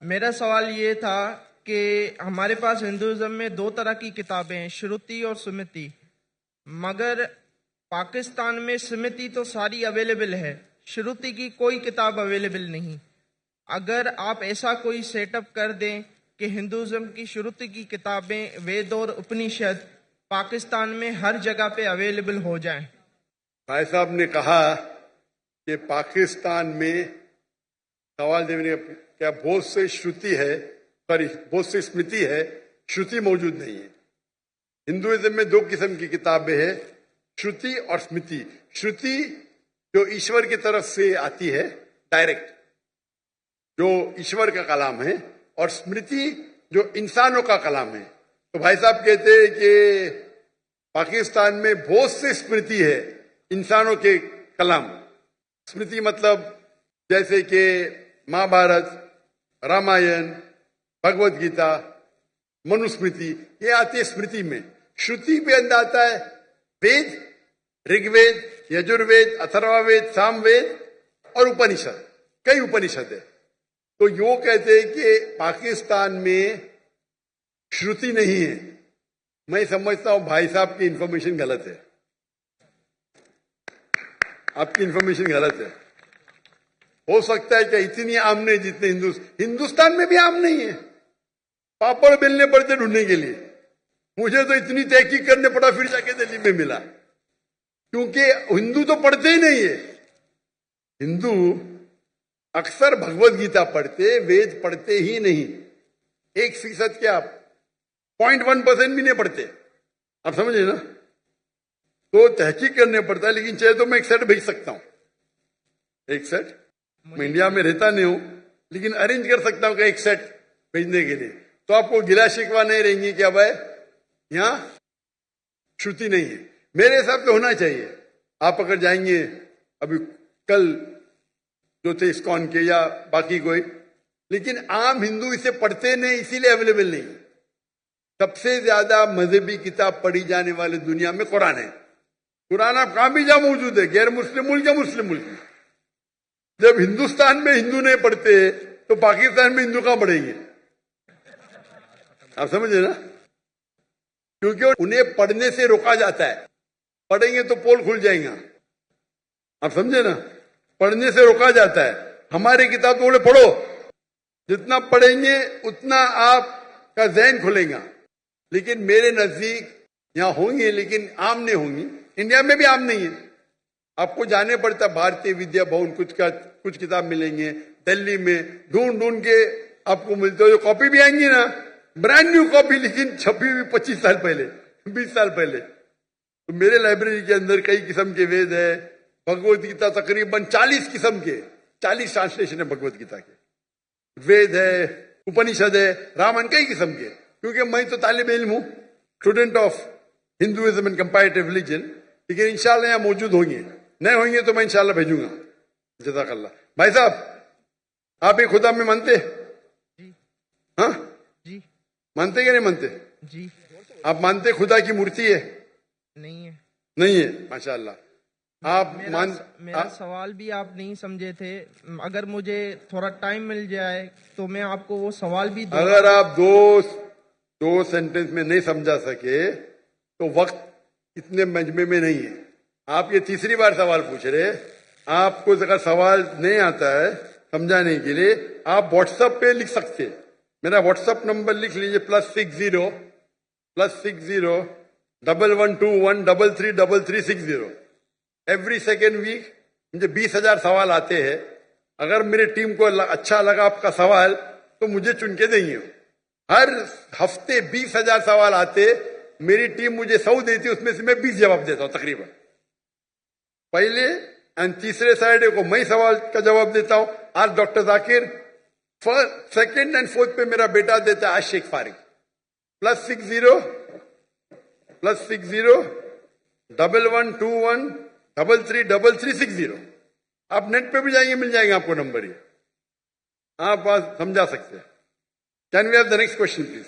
मेरा सवाल ये था कि हमारे पास हिंदुइज्म में दो तरह की किताबें हैं, श्रुति और स्मृति। मगर पाकिस्तान में स्मृति तो सारी अवेलेबल है, श्रुति की कोई किताब अवेलेबल नहीं। अगर आप ऐसा कोई सेटअप कर दें कि हिंदुइज्म की श्रुति की किताबें, वेद और उपनिषद पाकिस्तान में हर जगह पे अवेलेबल हो जाएं। भाई साहब ने कहा कि पाकिस्तान में सवाल देने का क्या बहुत से श्रुति है, सॉरी बहुत से स्मृति है, श्रुति मौजूद नहीं है। हिंदुइज्म में दो किस्म की किताबें हैं, श्रुति और स्मृति। श्रुति जो ईश्वर की तरफ से आती है डायरेक्ट, जो ईश्वर का कलाम है, और स्मृति जो इंसानों का कलाम है। तो भाई साहब कहते हैं कि पाकिस्तान में बहुत से स्मृति है, इंसानों के कलाम। स्मृति मतलब जैसे कि महाभारत, रामायण, भगवत गीता, मनुस्मृति, ये आती है स्मृति में। श्रुति भी अंदर आता है वेद, ऋग्वेद, यजुर्वेद, अथर्ववेद, सामवेद और उपनिषद, कई उपनिषद है। तो यो कहते हैं कि पाकिस्तान में श्रुति नहीं है। मैं समझता हूं भाई साहब की इंफॉर्मेशन गलत है, आपकी इंफॉर्मेशन गलत है। हो सकता है कि इतनी आम नहीं जितने हिंदुस्तान में भी आम नहीं है। पापड़ बेलने पड़ते ढूंढने के लिए। मुझे तो इतनी तहकीक करने पड़ा, फिर जाके दिल्ली में मिला, क्योंकि हिंदू तो पढ़ते ही नहीं है। हिंदू अक्सर भगवत गीता पढ़ते, वेद पढ़ते ही नहीं। 1% क्या 0.1% भी नहीं पढ़ते, आप समझे ना। तो तहकीक करने पड़ता है, लेकिन चाहे तो मैं एक सेट भेज सकता हूं, एक सेट। मैं इंडिया में रहता नहीं हूं, लेकिन अरेंज कर सकता हूं कि एक सेट भेजने के लिए। तो आपको गिला शिकवा नहीं रहेंगी कि अब यहां श्रुति नहीं है। मेरे हिसाब से होना चाहिए। आप अगर जाएंगे, अभी कल जो थे इस्कॉन के या बाकी कोई, लेकिन आम हिंदू इसे पढ़ते नहीं, इसीलिए अवेलेबल नहीं। सबसे ज्यादा मजहबी किताब पढ़ी जाने वाली दुनिया में कुरान है। कुरान आप कहां भी जा मौजूद है, गैर मुस्लिम मुल्क या मुस्लिम मुल्क में। जब हिंदुस्तान में हिंदू नहीं पढ़ते तो पाकिस्तान में हिंदू कहां पढ़ेंगे, आप समझे ना। क्योंकि उन्हें पढ़ने से रोका जाता है। पढ़ेंगे तो पोल खुल जाएगा, आप समझे ना। पढ़ने से रोका जाता है। हमारी किताब तो बोले पढ़ो, जितना पढ़ेंगे उतना आपका जहन खुलेगा। लेकिन मेरे नजदीक यहां होंगे, लेकिन आम नहीं होंगी। इंडिया में भी आम नहीं है। आपको जाने पड़ता, भारतीय विद्या भवन कुछ किताब मिलेंगे, दिल्ली में ढूंढ ढूंढ के आपको मिलते हो। जो कॉपी भी आएंगी ना, ब्रांड न्यू कॉपी, लेकिन छपी हुई 25 साल पहले, 20 साल पहले। तो मेरे लाइब्रेरी के अंदर कई किस्म के वेद है, भगवत गीता तकरीबन 40 किस्म के, 40 ट्रांसलेशन है भगवत गीता के, वेद है, उपनिषद है, रामायण, कई किस्म के। क्योंकि मैं तो तालिब इल्म हूं, student of Hinduism and comparative religion. लेकिन इंशाल्लाह यहां मौजूद होंगे, नहीं होंगे तो मैं इंशाल्लाह भेजूंगा। जज़ाकल्लाह। भाई साहब, आप एक खुदा में मानते? हाँ जी। मानते कि नहीं मानते? जी। आप मानते खुदा की मूर्ति है? नहीं है। नहीं है, माशाल्लाह। आप मेरा सवाल भी आप नहीं समझे थे। अगर मुझे थोड़ा टाइम मिल जाए तो मैं आपको वो सवाल भी दूंगा। अगर आप दो सेंटेंस में नहीं समझा सके तो वक्त इतने मजमे में नहीं है। आप ये तीसरी बार सवाल पूछ रहे। आपको अगर सवाल नहीं आता है समझाने के लिए, आप व्हाट्सएप पे लिख सकते हैं। मेरा व्हाट्सएप नंबर लिख लीजिए, +60 1121333360। एवरी सेकेंड वीक मुझे 20,000 सवाल आते हैं। अगर मेरी टीम को अच्छा लगा आपका सवाल तो मुझे चुन के देंगे। हर हफ्ते 20,000 सवाल आते, मेरी टीम मुझे 100 देती, उसमें से मैं 20 जवाब देता हूं तकरीबन। पहले एंड तीसरे सैटरडे को मैं सवाल का जवाब देता हूं। आज doctor Zakir, second and fourth पे मेरा बेटा देता है आज शेख फारिक। +60 1121333360। आप नेट पे भी जाएंगे, मिल जाएगा आपको नंबर। ये आप समझा सकते हैं। Can we have the next question please?